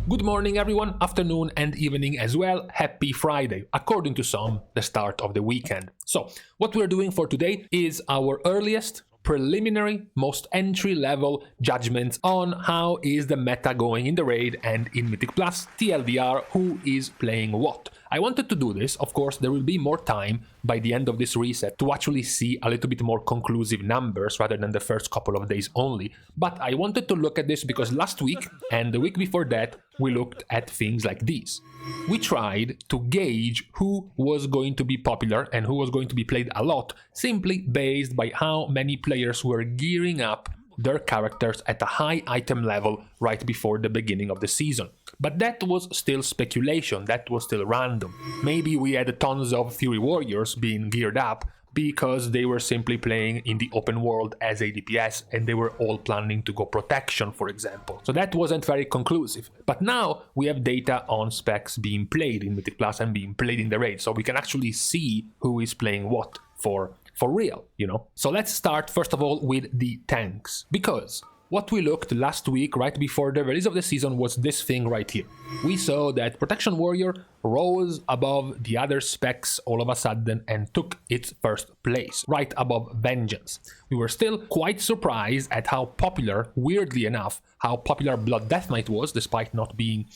Good morning everyone, afternoon and evening as well, happy Friday, according to some, the start of the weekend. So, what we're doing for today is our earliest, preliminary, most entry-level judgments on how is the meta going in the raid and in Mythic Plus, TLDR, who is playing what. I wanted to do this, of course there will be more time by the end of this reset to actually see a little bit more conclusive numbers rather than the first couple of days only, but I wanted to look at this because last week and the week before that we looked at things like these. We tried to gauge who was going to be popular and who was going to be played a lot simply based by how many players were gearing up their characters at a high item level right before the beginning of the season. But that was still speculation, that was still random. Maybe we had tons of Fury Warriors being geared up because they were simply playing in the open world as a DPS and they were all planning to go protection, for example. So that wasn't very conclusive. But now we have data on specs being played in Mythic Plus and being played in the raid, so we can actually see who is playing what for real, you know? So let's start first of all with the tanks, because what we looked last week right before the release of the season was this thing right here. We saw that Protection Warrior rose above the other specs all of a sudden and took its first place, right above Vengeance. We were still quite surprised at how popular, weirdly enough, how popular Blood Death Knight was, despite not being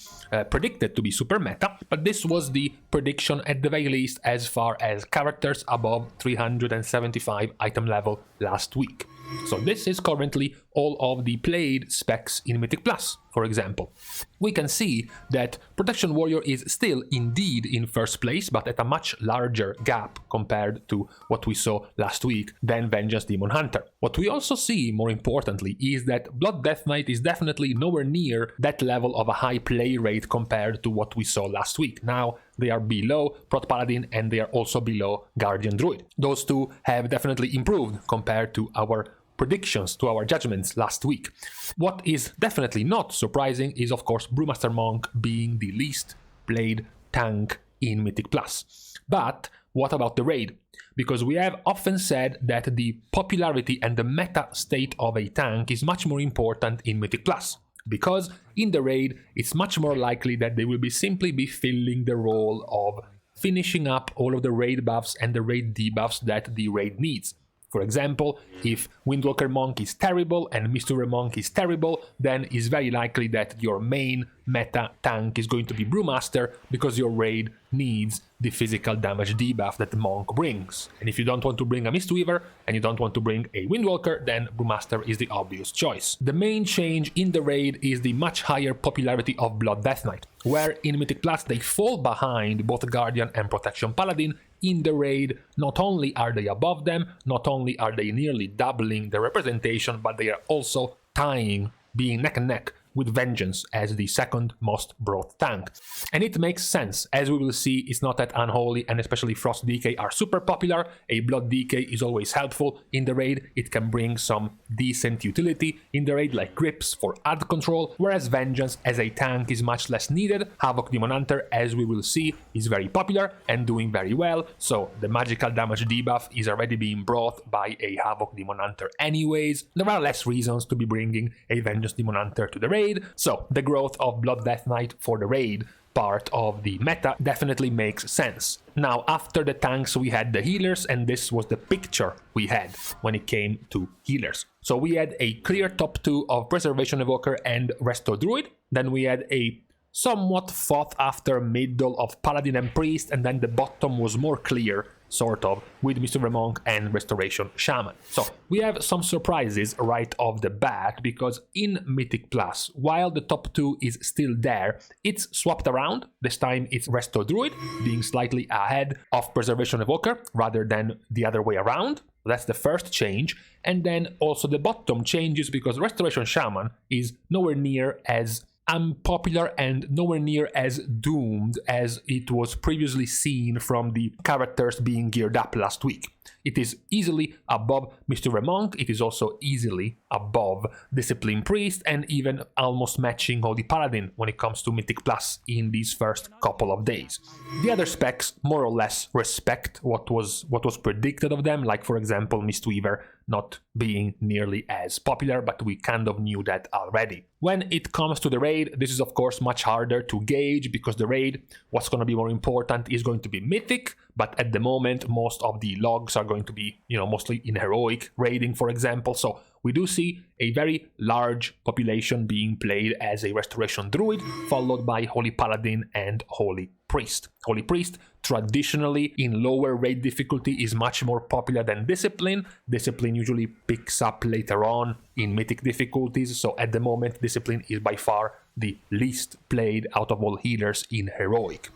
predicted to be super meta, but this was the prediction at the very least as far as characters above 375 item level last week. So this is currently all of the played specs in Mythic Plus, for example. We can see that Protection Warrior is still indeed in first place, but at a much larger gap compared to what we saw last week than Vengeance Demon Hunter. What we also see, more importantly, is that Blood Death Knight is definitely nowhere near that level of a high play rate compared to what we saw last week. Now they are below Prot Paladin and they are also below Guardian Druid. Those two have definitely improved compared to our predictions, to our judgments last week. What is definitely not surprising is of course Brewmaster Monk being the least played tank in Mythic Plus. But what about the raid? Because we have often said that the popularity and the meta state of a tank is much more important in Mythic Plus. Because in the raid it's much more likely that they will be simply filling the role of finishing up all of the raid buffs and the raid debuffs that the raid needs. For example, if Windwalker Monk is terrible and Mystery Monk is terrible, then it's very likely that your main meta tank is going to be Brewmaster because your raid needs the physical damage debuff that the Monk brings. And if you don't want to bring a Mistweaver and you don't want to bring a Windwalker, then Brewmaster is the obvious choice. The main change in the raid is the much higher popularity of Blood Death Knight, where in Mythic Plus they fall behind both Guardian and Protection Paladin. In the raid, not only are they above them, not only are they nearly doubling the representation, but they are also tying, being neck and neck with Vengeance as the second most brought tank. And it makes sense, as we will see. It's not that Unholy and especially Frost DK are super popular. A Blood DK is always helpful in the raid, it can bring some decent utility in the raid like grips for ad control, whereas Vengeance as a tank is much less needed. Havoc Demon Hunter, as we will see, is very popular and doing very well, so the magical damage debuff is already being brought by a Havoc Demon Hunter anyways. There are less reasons to be bringing a Vengeance Demon Hunter to the raid. So the growth of Blood Death Knight for the raid part of the meta definitely makes sense. Now after the tanks we had the healers, and this was the picture we had when it came to healers. So we had a clear top two of Preservation Evoker and Restore Druid, then we had a somewhat fought after middle of Paladin and Priest, and then the bottom was more clear, sort of, with Mystery Monk and Restoration Shaman. So we have some surprises right off the bat, because in Mythic Plus, while the top two is still there, it's swapped around. This time it's Restore Druid being slightly ahead of Preservation Evoker rather than the other way around. That's the first change. And then also the bottom changes because Restoration Shaman is nowhere near as unpopular and nowhere near as doomed as it was previously seen from the characters being geared up last week. It is easily above Mystery Monk, it is also easily above Discipline Priest, and even almost matching Holy Paladin when it comes to Mythic Plus in these first couple of days. The other specs more or less respect what was predicted of them, like for example Mistweaver not being nearly as popular, but we kind of knew that already. When it comes to the raid, this is of course much harder to gauge, because the raid, what's going to be more important is going to be Mythic, but at the moment most of the logs are going to be, mostly in Heroic raiding, for example. So we do see a very large population being played as a Restoration Druid, followed by Holy Paladin and Holy Priest. Holy Priest, traditionally in lower raid difficulty, is much more popular than Discipline. Discipline usually picks up later on in Mythic difficulties, so at the moment Discipline is by far the least played out of all healers in Heroic.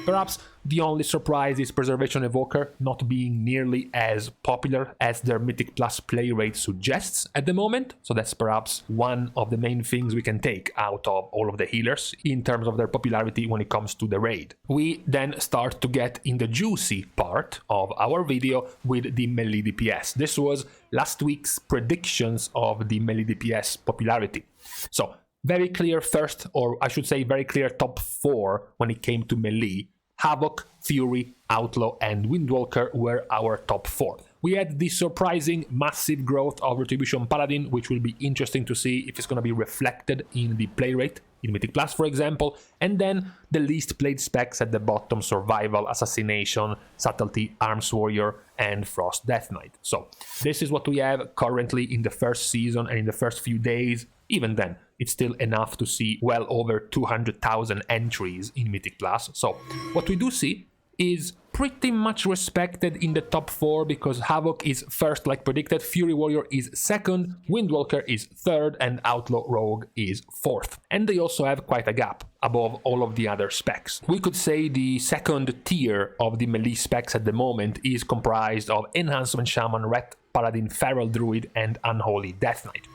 Perhaps the only surprise is Preservation Evoker not being nearly as popular as their Mythic Plus play rate suggests at the moment, so that's perhaps one of the main things we can take out of all of the healers in terms of their popularity when it comes to the raid. We then start to get in the juicy part of our video with the melee DPS. This was last week's predictions of the melee DPS popularity. So very clear first, or I should say very clear top 4 when it came to melee. Havoc, Fury, Outlaw and Windwalker were our top 4. We had the surprising massive growth of Retribution Paladin, which will be interesting to see if it's going to be reflected in the play rate in Mythic Plus, for example, and then the least played specs at the bottom: Survival, Assassination, Subtlety, Arms Warrior and Frost Death Knight. So this is what we have currently in the first season and in the first few days. Even then, it's still enough to see well over 200,000 entries in Mythic Plus. So what we do see is pretty much respected in the top 4, because Havoc is first like predicted, Fury Warrior is second, Windwalker is third and Outlaw Rogue is fourth. And they also have quite a gap above all of the other specs. We could say the second tier of the melee specs at the moment is comprised of Enhancement Shaman, Ret Paladin, Feral Druid and Unholy Death Knight.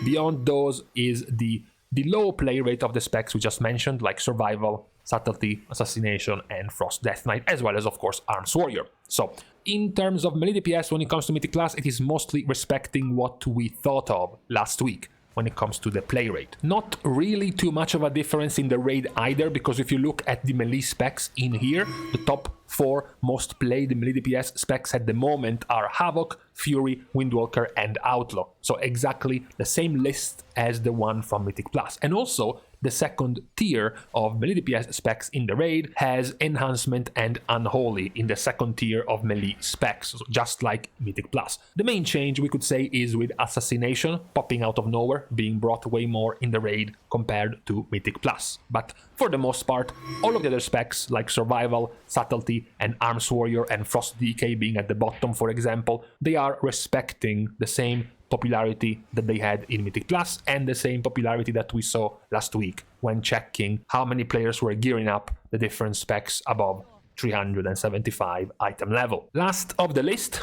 Beyond those is the low play rate of the specs we just mentioned, like Survival, Subtlety, Assassination and Frost Death Knight, as well as of course Arms Warrior. So in terms of melee DPS when it comes to Mythic Class, it is mostly respecting what we thought of last week when it comes to the play rate. Not really too much of a difference in the raid either, because if you look at the melee specs in here, the top 4 most played melee DPS specs at the moment are Havoc, Fury, Windwalker and Outlaw. So exactly the same list as the one from Mythic Plus. And also the second tier of melee DPS specs in the raid has Enhancement and Unholy in the second tier of melee specs, just like Mythic Plus. The main change we could say is with Assassination popping out of nowhere, being brought way more in the raid compared to Mythic Plus. But for the most part, all of the other specs like Survival, Subtlety and Arms Warrior and Frost DK being at the bottom, for example, they are respecting the same popularity that they had in Mythic Plus and the same popularity that we saw last week when checking how many players were gearing up the different specs above 375 item level. Last of the list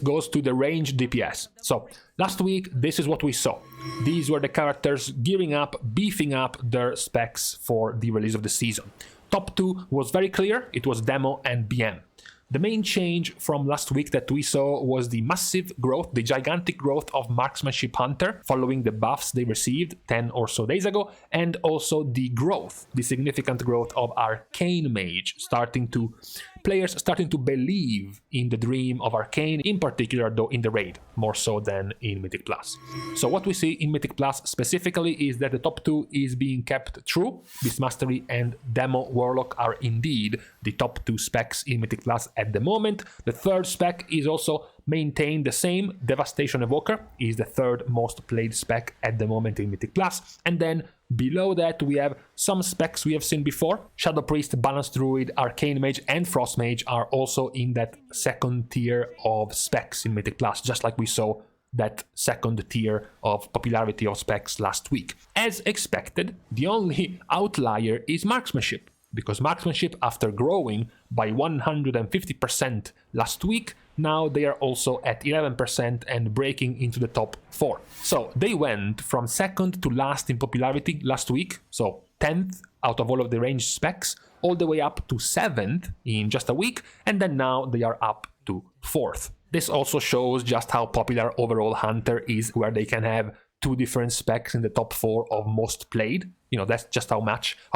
goes to the range DPS. So last week, this is what we saw. These were the characters gearing up, beefing up their specs for the release of the season. Top 2 was very clear, it was Demo and BM. The main change from last week that we saw was the massive growth, the gigantic growth of Marksmanship Hunter following the buffs they received 10 or so days ago, and also the significant growth of Arcane Mage, players starting to believe in the dream of Arcane, in particular though in the raid, more so than in Mythic Plus. So what we see in Mythic Plus specifically is that the top 2 is being kept true. Beast Mastery and Demo Warlock are indeed the top 2 specs in Mythic Plus at the moment. The third spec is also maintained the same. Devastation Evoker is the third most played spec at the moment in Mythic Plus. And then below that we have some specs we have seen before. Shadow Priest, Balanced Druid, Arcane Mage and Frost Mage are also in that second tier of specs in Mythic Plus, just like we saw that second tier of popularity of specs last week. As expected, the only outlier is Marksmanship, because Marksmanship, after growing by 150% last week, now they are also at 11% and breaking into the top 4. So they went from second to last in popularity last week, so 10th out of all of the range specs, all the way up to 7th in just a week, and then now they are up to 4th. This also shows just how popular overall Hunter is, where they can have 2 different specs in the top 4 of most played. You know, that's just how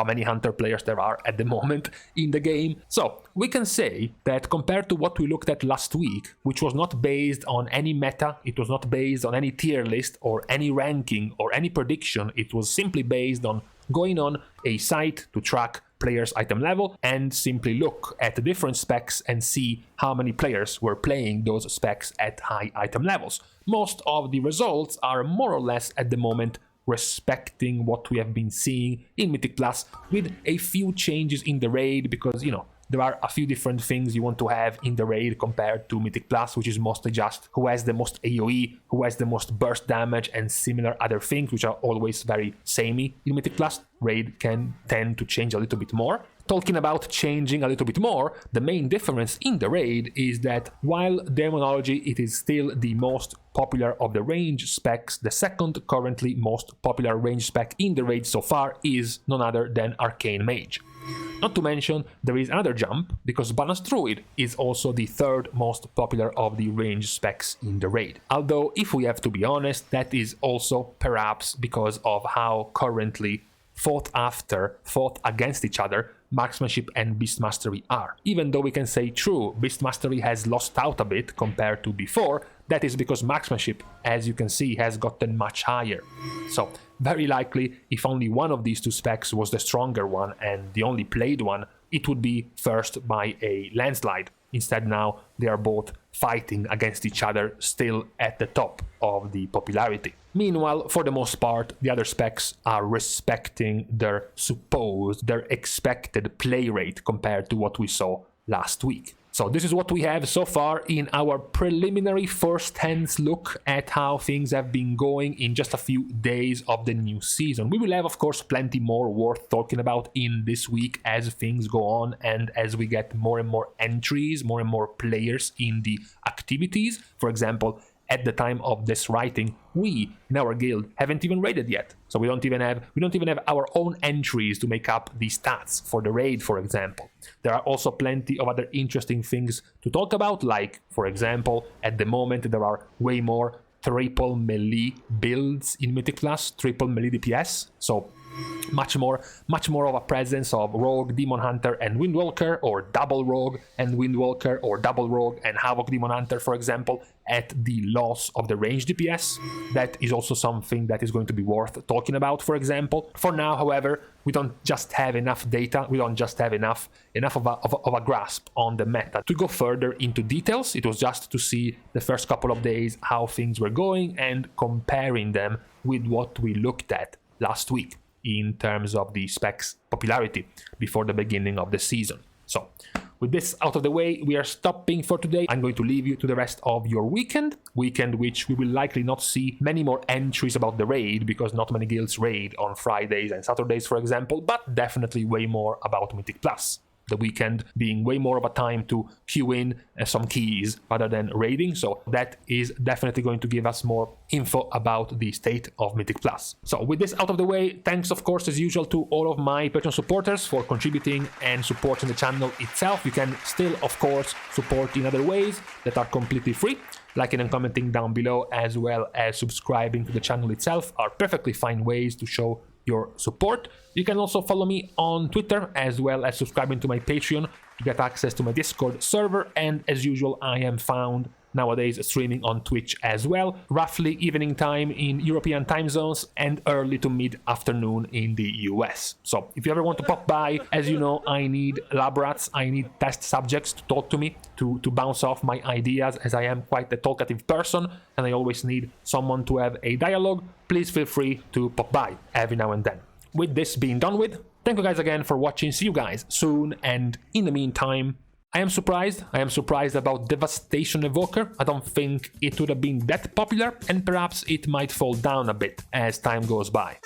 many Hunter players there are at the moment in the game. So we can say that compared to what we looked at last week, which was not based on any meta, it was not based on any tier list or any ranking or any prediction, it was simply based on going on a site to track players' item level and simply look at the different specs and see how many players were playing those specs at high item levels. Most of the results are more or less at the moment respecting what we have been seeing in Mythic Plus, with a few changes in the raid, because, you know, there are a few different things you want to have in the raid compared to Mythic Plus, which is mostly just who has the most AoE, who has the most burst damage, and similar other things, which are always very samey in Mythic Plus. Raid can tend to change a little bit more. Talking about changing a little bit more, the main difference in the raid is that while Demonology it is still the most popular of the range specs, the second currently most popular range spec in the raid so far is none other than Arcane Mage. Not to mention, there is another jump, because Balance Druid is also the third most popular of the range specs in the raid. Although, if we have to be honest, that is also perhaps because of how currently fought against each other Marksmanship and Beast Mastery are. Even though we can say true, Beast Mastery has lost out a bit compared to before, that is because Marksmanship, as you can see, has gotten much higher. So, very likely, if only one of these 2 specs was the stronger one and the only played one, it would be first by a landslide. Instead now, they are both fighting against each other, still at the top of the popularity. Meanwhile, for the most part, the other specs are respecting their expected play rate compared to what we saw last week. So this is what we have so far in our preliminary first-hand look at how things have been going in just a few days of the new season. We will have, of course, plenty more worth talking about in this week as things go on and as we get more and more entries, more and more players in the activities. For example, at the time of this writing, we in our guild haven't even raided yet, so we don't even have our own entries to make up the stats for the raid, for example. There are also plenty of other interesting things to talk about, like, for example, at the moment there are way more triple melee builds in Mythic Plus, triple melee DPS, so much more of a presence of Rogue, Demon Hunter and Windwalker, or double Rogue and Windwalker, or double Rogue and Havoc Demon Hunter, for example, at the loss of the range DPS. That is also something that is going to be worth talking about, for example. For now, however, we don't just have enough data, we don't just have enough of a grasp on the meta to go further into details. It was just to see the first couple of days how things were going and comparing them with what we looked at last week in terms of the specs popularity before the beginning of the season. So, with this out of the way, we are stopping for today. I'm going to leave you to the rest of your weekend, which we will likely not see many more entries about the raid, because not many guilds raid on Fridays and Saturdays, for example, but definitely way more about Mythic Plus. The weekend being way more of a time to queue in some keys rather than raiding, so that is definitely going to give us more info about the state of Mythic Plus. So with this out of the way, thanks of course as usual to all of my Patreon supporters for contributing and supporting the channel itself. You can still of course support in other ways that are completely free. Liking and commenting down below, as well as subscribing to the channel itself, are perfectly fine ways to show your support. You can also follow me on Twitter, as well as subscribing to my Patreon to get access to my Discord server, and as usual I am found nowadays streaming on Twitch as well, roughly evening time in European time zones and early to mid-afternoon in the US. So if you ever want to pop by, as you know, I need lab rats, I need test subjects to talk to me, to bounce off my ideas, as I am quite a talkative person and I always need someone to have a dialogue. Please feel free to pop by every now and then. With this being done with, thank you guys again for watching, see you guys soon, and in the meantime, I am surprised about Devastation Evoker. I don't think it would have been that popular, and perhaps it might fall down a bit as time goes by.